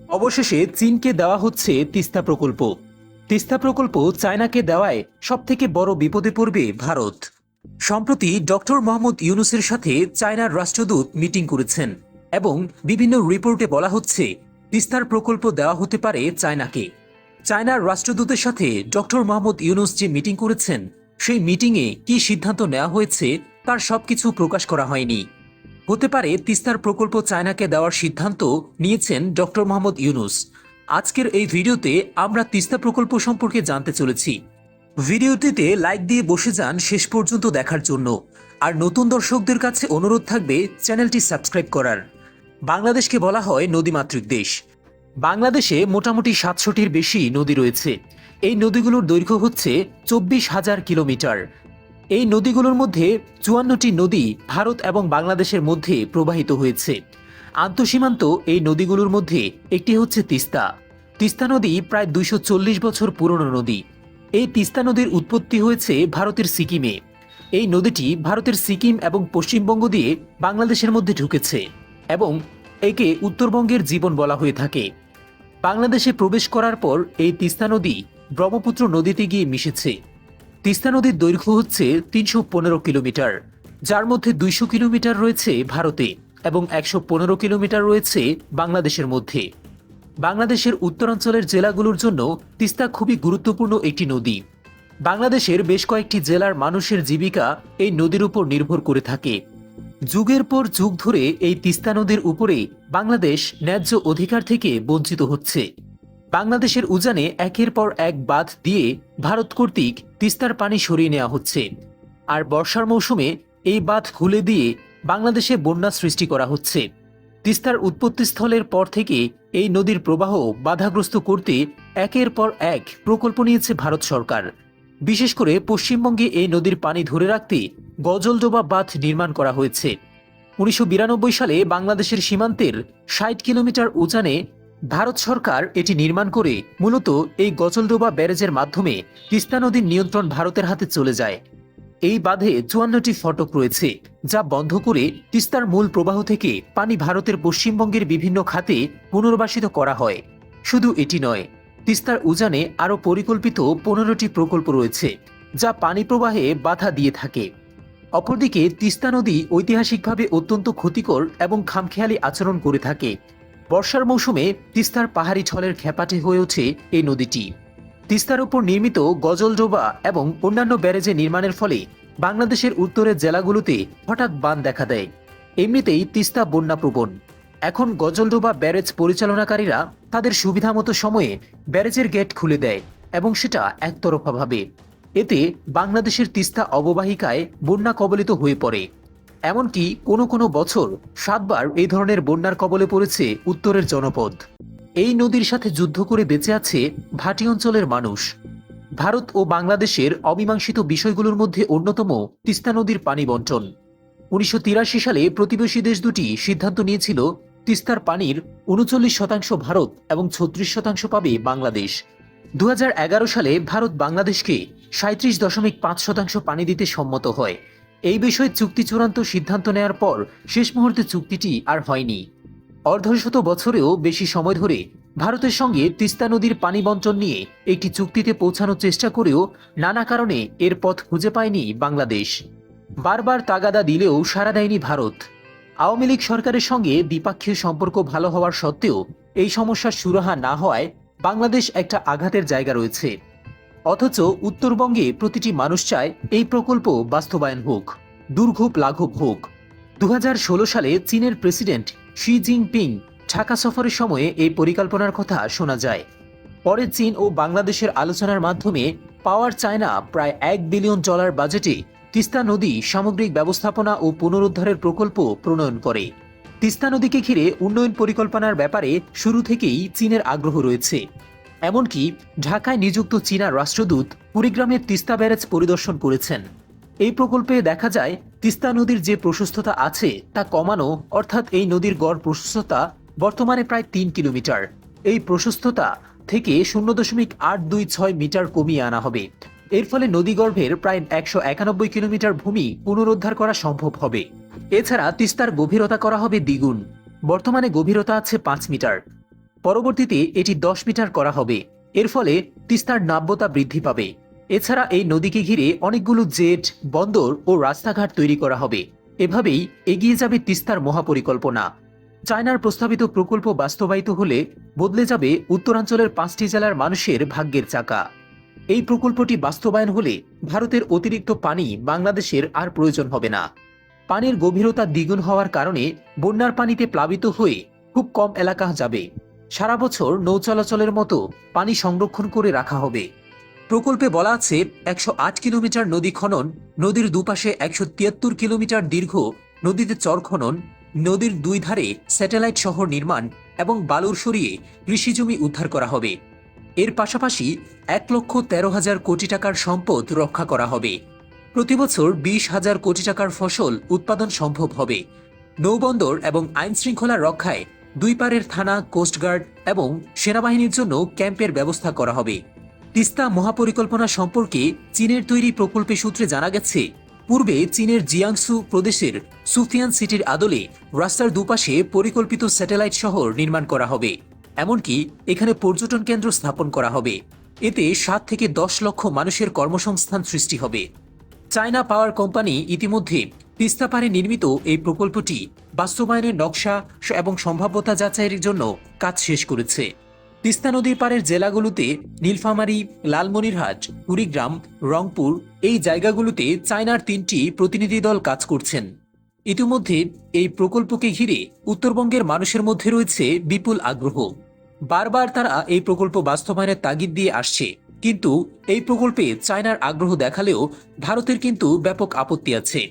অবশেষে চীনকে দেওয়া হচ্ছে তিস্তা প্রকল্প। তিস্তা প্রকল্প চায়নাকে দেওয়ায় সবথেকে বড় বিপদে পড়বে ভারত। সম্প্রতি ডক্টর মোহাম্মদ ইউনূসের সাথে চায়নার রাষ্ট্রদূত মিটিং করেছেন এবং বিভিন্ন রিপোর্টে বলা হচ্ছে তিস্তার প্রকল্প দেওয়া হতে পারে চায়নাকে। চায়নার রাষ্ট্রদূতের সাথে ডক্টর মোহাম্মদ ইউনূস যে মিটিং করেছেন, সেই মিটিংয়ে কি সিদ্ধান্ত নেওয়া হয়েছে তার সবকিছু প্রকাশ করা হয়নি। হতে পারে তিস্তার প্রকল্প চায়নাকে দেওয়ার সিদ্ধান্ত নিয়েছেন ডক্টর মোহাম্মদ ইউনূস। আজকের এই ভিডিওতে আমরা তিস্তা প্রকল্প সম্পর্কে জানতে চলেছি। ভিডিওটিতে লাইক দিয়ে বসে যান শেষ পর্যন্ত দেখার জন্য। আর নতুন দর্শকদের কাছে অনুরোধ থাকবে চ্যানেলটি সাবস্ক্রাইব করার। বাংলাদেশকে বলা হয় নদীমাতৃক দেশ। বাংলাদেশে মোটামুটি ৭০০টির বেশি নদী রয়েছে। এই নদীগুলোর দৈর্ঘ্য হচ্ছে ২৪,০০০ কিলোমিটার। এই নদীগুলোর মধ্যে ৫৪টি নদী ভারত এবং বাংলাদেশের মধ্যে প্রবাহিত হয়েছে। আন্তঃসীমান্ত এই নদীগুলোর মধ্যে একটি হচ্ছে তিস্তা। তিস্তা নদী প্রায় ২৪০ বছর পুরনো নদী। এই তিস্তা নদীর উৎপত্তি হয়েছে ভারতের সিকিমে। এই নদীটি ভারতের সিকিম এবং পশ্চিমবঙ্গ দিয়ে বাংলাদেশের মধ্যে ঢুকেছে এবং একে উত্তরবঙ্গের জীবন বলা হয়ে থাকে। বাংলাদেশে প্রবেশ করার পর এই তিস্তা নদী ব্রহ্মপুত্র নদীতে গিয়ে মিশেছে। তিস্তা নদীর দৈর্ঘ্য হচ্ছে ৩১৫ কিলোমিটার, যার মধ্যে ২০০ কিলোমিটার রয়েছে ভারতে এবং ১১৫ কিলোমিটার রয়েছে বাংলাদেশের মধ্যে। বাংলাদেশের উত্তরাঞ্চলের জেলাগুলোর জন্য তিস্তা খুবই গুরুত্বপূর্ণ একটি নদী। বাংলাদেশের বেশ কয়েকটি জেলার মানুষের জীবিকা এই নদীর উপর নির্ভর করে থাকে। যুগের পর যুগ ধরে এই তিস্তা নদীর উপরে বাংলাদেশ ন্যায্য অধিকার থেকে বঞ্চিত হচ্ছে। বাংলাদেশের উজানে একের পর এক বাঁধ দিয়ে ভারত কর্তৃক তিস্তার পানি সরিয়ে নেওয়া হচ্ছে। আর বর্ষার মৌসুমে এই বাঁধ খুলে দিয়ে বাংলাদেশে বন্যা সৃষ্টি করা হচ্ছে। তিস্তার উৎপত্তিস্থলের পর থেকে এই নদীর প্রবাহ বাধাগ্রস্ত করতে একের পর এক প্রকল্প নিয়েছে ভারত সরকার। বিশেষ করে পশ্চিমবঙ্গে এই নদীর পানি ধরে রাখতে গজলডোবা বাঁধ নির্মাণ করা হয়েছে। ১৯৯২ সালে বাংলাদেশের সীমান্তের ৬০ কিলোমিটার উজানে ভারত সরকার এটি নির্মাণ করে মূলত এই গজলডোবা ব্যারেজের মাধ্যমে তিস্তা নদীর নিয়ন্ত্রণ ভারতের হাতে চলে যায়। এই বাঁধে ৫৪টি ফটক রয়েছে, যা বন্ধ করে তিস্তার মূল প্রবাহ থেকে পানি ভারতের পশ্চিমবঙ্গের বিভিন্ন খাতে পুনর্বাসিত করা হয়। শুধু এটি নয়, তিস্তার উজানে আরও পরিকল্পিত ১৫টি প্রকল্প রয়েছে, যা পানি প্রবাহে বাধা দিয়ে থাকে। অপরদিকে তিস্তা নদী ঐতিহাসিকভাবে অত্যন্ত ক্ষতিকর এবং খামখেয়ালি আচরণ করে থাকে। বর্ষার মৌসুমে তিস্তার পাহাড়ি ঢলের খেপাটে হয়ে ওঠে এই নদীটি। তিস্তার উপর নির্মিত গজলডোবা এবং অন্যান্য ব্যারেজে নির্মাণের ফলে বাংলাদেশের উত্তরের জেলাগুলোতে হঠাৎ বান দেখা দেয়। এমনিতেই তিস্তা বন্যাপ্রবণ। এখন গজলডোবা ব্যারেজ পরিচালনাকারীরা তাদের সুবিধামতো সময়ে ব্যারেজের গেট খুলে দেয় এবং সেটা একতরফাভাবে। এতে বাংলাদেশের তিস্তা অববাহিকায় বন্যা কবলিত হয়ে পড়ে। এমনকি কোনো কোনো বছর ৭ বার এই ধরনের বন্যার কবলে পড়েছে উত্তরের জনপদ। এই নদীর সাথে যুদ্ধ করে বেঁচে আছে ভাটি অঞ্চলের মানুষ। ভারত ও বাংলাদেশের অমীমাংসিত বিষয়গুলোর মধ্যে অন্যতম তিস্তা নদীর পানি বণ্টন। ১৯৮৩ সালে প্রতিবেশী দেশ দুটি সিদ্ধান্ত নিয়েছিল তিস্তার পানির ৩৯% ভারত এবং ৩৬% পাবে বাংলাদেশ। ২০১১ সালে ভারত বাংলাদেশকে ৩৭.৫% পানি দিতে সম্মত হয়। এই বিষয়ে চুক্তি চূড়ান্ত সিদ্ধান্ত নেয়ার পর শেষ মুহূর্তে চুক্তিটি আর হয়নি। অর্ধশত বছরেও বেশি সময় ধরে ভারতের সঙ্গে তিস্তা নদীর পানি বণ্টন নিয়ে একটি চুক্তিতে পৌঁছানোর চেষ্টা করেও নানা কারণে এর পথ খুঁজে পায়নি বাংলাদেশ। বারবার তাগাদা দিলেও সাড়া দেয়নি ভারত। আওয়ামী লীগ সরকারের সঙ্গে দ্বিপাক্ষিক সম্পর্ক ভালো হওয়ার সত্ত্বেও এই সমস্যার সুরাহা না হওয়ায় বাংলাদেশ একটা আঘাতের জায়গা রয়েছে। অথচ উত্তরবঙ্গে প্রতিটি মানুষ চায় এই প্রকল্প বাস্তবায়ন হোক, দুর্ভোগ লাঘব হোক। ২০১৬ সালে চীনের প্রেসিডেন্ট শি জিনপিং ঢাকা সফরের সময়ে এই পরিকল্পনার কথা শোনা যায়। পরে চীন ও বাংলাদেশের আলোচনার মাধ্যমে পাওয়ার চায়না প্রায় $১ বিলিয়ন বাজেটে তিস্তা নদী সামগ্রিক ব্যবস্থাপনা ও পুনরুদ্ধারের প্রকল্প প্রণয়ন করে। তিস্তা নদীকে ঘিরে উন্নয়ন পরিকল্পনার ব্যাপারে শুরু থেকেই চীনের আগ্রহ রয়েছে। এমনকি ঢাকায় নিযুক্ত চীনা রাষ্ট্রদূত কুড়িগ্রামের তিস্তা ব্যারেজ পরিদর্শন করেছেন। এই প্রকল্পে দেখা যায় তিস্তা নদীর যে প্রশস্ততা আছে তা কমানো, অর্থাৎ এই নদীর গড় প্রশস্ততা বর্তমানে প্রায় ৩ কিলোমিটার। এই প্রশস্ততা থেকে ০.৮২৬ মিটার কমিয়ে আনা হবে। এর ফলে নদীগর্ভের প্রায় ১৯১ কিলোমিটার ভূমি পুনরুদ্ধার করা সম্ভব হবে। এছাড়া তিস্তার গভীরতা করা হবে দ্বিগুণ। বর্তমানে গভীরতা আছে ৫ মিটার। পরবর্তীতে এটি 10 মিটার করা হবে। এর ফলে তিস্তার নাব্যতা বৃদ্ধি পাবে। এছাড়া এই নদীকে ঘিরে অনেকগুলো জেট, বন্দর ও রাস্তাঘাট তৈরি করা হবে। এভাবেই এগিয়ে যাবে তিস্তার মহাপরিকল্পনা। চায়নার প্রস্তাবিত প্রকল্প বাস্তবায়িত হলে বদলে যাবে উত্তরাঞ্চলের 5টি জেলার মানুষের ভাগ্যের চাকা। এই প্রকল্পটি বাস্তবায়ন হলে ভারতের অতিরিক্ত পানি বাংলাদেশের আর প্রয়োজন হবে না। পানির গভীরতা দ্বিগুণ হওয়ার কারণে বন্যার পানিতে প্লাবিত হয়ে খুব কম এলাকা যাবে। সারা বছর নৌ চলাচলের মতো পানি সংরক্ষণ করে রাখা হবে। প্রকল্পে বলা আছে 108 কিলোমিটার নদী খনন, নদীর দুপাশে 173 কিলোমিটার দীর্ঘ নদীতে চর খনন, নদীর দুই ধারে স্যাটেলাইট শহর নির্মাণ এবং বালুর সরিয়ে কৃষিজমি উদ্ধার করা হবে। এর পাশাপাশি 1,13,000 কোটি টাকার সম্পদ রক্ষা করা হবে। প্রতিবছর 20,000 কোটি টাকার ফসল উৎপাদন সম্ভব হবে। নৌবন্দর এবং আইন শৃঙ্খলা রক্ষায় দুই পারের থানা, কোস্টগার্ড এবং সেনাবাহিনীর জন্য ক্যাম্পের ব্যবস্থা করা হবে। তিস্তা মহাপরিকল্পনা সম্পর্কে চীনের তৈরি প্রকল্পের সূত্রে জানা গেছে, পূর্বে চীনের জিয়াংসু প্রদেশের সুফিয়ান সিটির আদলে রাস্তার দুপাশে পরিকল্পিত স্যাটেলাইট শহর নির্মাণ করা হবে। এমনকি এখানে পর্যটন কেন্দ্র স্থাপন করা হবে। এতে 7 থেকে 10 লক্ষ মানুষের কর্মসংস্থান সৃষ্টি হবে। চায়না পাওয়ার কোম্পানি ইতিমধ্যে তিস্তা পাড়ে নির্মিত এই প্রকল্পটি বাস্তবায়নের নকশা এবং সম্ভাব্যতা যাচাইয়ের জন্য কাজ শেষ করেছে। তিস্তা নদীর পাড়ের জেলাগুলোতে নীলফামারী, লালমনিরহাট, কুড়িগ্রাম, রংপুর এই জায়গাগুলোতে চায়নার 3টি প্রতিনিধি দল কাজ করছেন। ইতিমধ্যে এই প্রকল্পকে ঘিরে উত্তরবঙ্গের মানুষের মধ্যে রয়েছে বিপুল আগ্রহ। বারবার তারা এই প্রকল্প বাস্তবায়নের তাগিদ দিয়ে আসছে, কিন্তু এই প্রকল্পে চায়নার আগ্রহ দেখালেও ভারতের কিন্তু ব্যাপক আপত্তি আছে।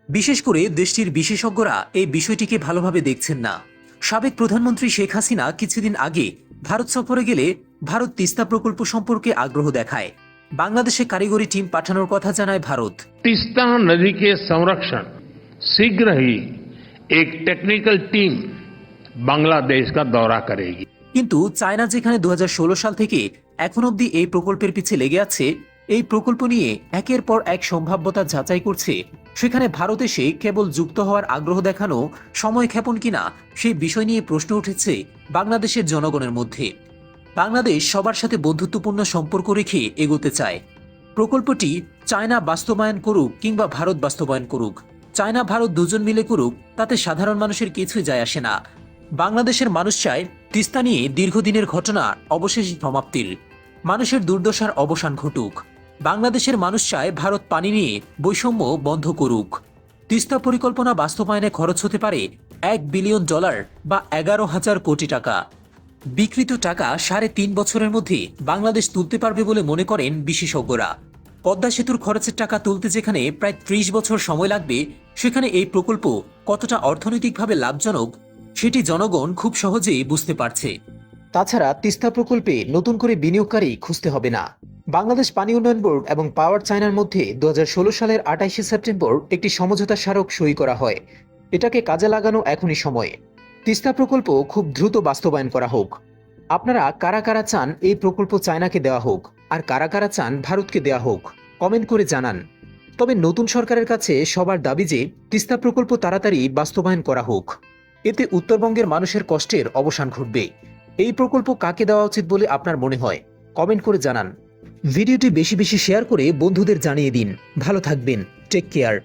বিশেষ করে দেশটির বিশেষজ্ঞরা এই বিষয়টিকে ভালোভাবে দেখছেন না। সাবেক প্রধানমন্ত্রী শেখ হাসিনা কিছুদিন আগে ভারত সফরে গেলে ভারত তিস্তা প্রকল্প সম্পর্কে আগ্রহ দেখায়। বাংলাদেশে কারিগরি টিম পাঠানোর কথা জানায় ভারত। तीस्ता नदी के संरक्षण शीघ्र ही एक टेक्निकल टीम बांग्लादेश का दौरा करेगी। কিন্তু চায়না যেখানে 2016 সাল থেকে এখন অবধি এই প্রকল্পের পিছে লেগে আছে, এই প্রকল্প নিয়ে একের পর এক সম্ভাব্যতা যাচাই করছে, সেখানে ভারত এসে কেবল যুক্ত হওয়ার আগ্রহ দেখানো সময় ক্ষেপণ কিনা সেই বিষয় নিয়ে প্রশ্ন উঠেছে বাংলাদেশের জনগণের মধ্যে। বাংলাদেশ সবার সাথে বন্ধুত্বপূর্ণ সম্পর্ক রেখে এগোতে চায়। প্রকল্পটি চায়না বাস্তবায়ন করুক কিংবা ভারত বাস্তবায়ন করুক, চায়না ভারত দুজন মিলে করুক, তাতে সাধারণ মানুষের কিছুই যায় আসে না। বাংলাদেশের মানুষ চায় তিস্তা নিয়ে দীর্ঘদিনের ঘটনার অবশেষ সমাপ্তির, মানুষের দুর্দশার অবসান ঘটুক। বাংলাদেশের মানুষ চায় ভারত পানি নিয়ে বৈষম্য বন্ধ করুক। তিস্তা পরিকল্পনা বাস্তবায়নে খরচ হতে পারে $1 বিলিয়ন বা 11,000 কোটি টাকা। বিকৃত টাকা 3.5 বছরের মধ্যে বাংলাদেশ তুলতে পারবে বলে মনে করেন বিশেষজ্ঞরা। পদ্মা সেতুর খরচের টাকা তুলতে যেখানে প্রায় 30 বছর সময় লাগবে, সেখানে এই প্রকল্প কতটা অর্থনৈতিকভাবে লাভজনক সেটি জনগণ খুব সহজেই বুঝতে পারছে। তাছাড়া তিস্তা প্রকল্পে নতুন করে বিনিয়োগকারী খুঁজতে হবে না। বাংলাদেশ পানি উন্নয়ন বোর্ড এবং পাওয়ার চায়নার মধ্যে 2016 সালের 28শে সেপ্টেম্বর একটি সমঝোতা স্মারক সই করা হয়। এটাকে কাজে লাগানো এখনই সময়। তিস্তা প্রকল্প খুব দ্রুত বাস্তবায়ন করা হোক। আপনারা কারা কারা চান এই প্রকল্প চায়নাকে দেওয়া হোক আর কারা কারা চান ভারতকে দেওয়া হোক, কমেন্ট করে জানান। তবে নতুন সরকারের কাছে সবার দাবি যে তিস্তা প্রকল্প তাড়াতাড়ি বাস্তবায়ন করা হোক। এতে উত্তরবঙ্গের মানুষের কষ্টের অবসান ঘটবে। এই প্রকল্প কাকে দেওয়া উচিত বলে আপনার মনে হয়, কমেন্ট করে জানান। ভিডিওটি বেশি বেশি শেয়ার করে বন্ধুদের জানিয়ে দিন। ভালো থাকবেন, টেক কেয়ার।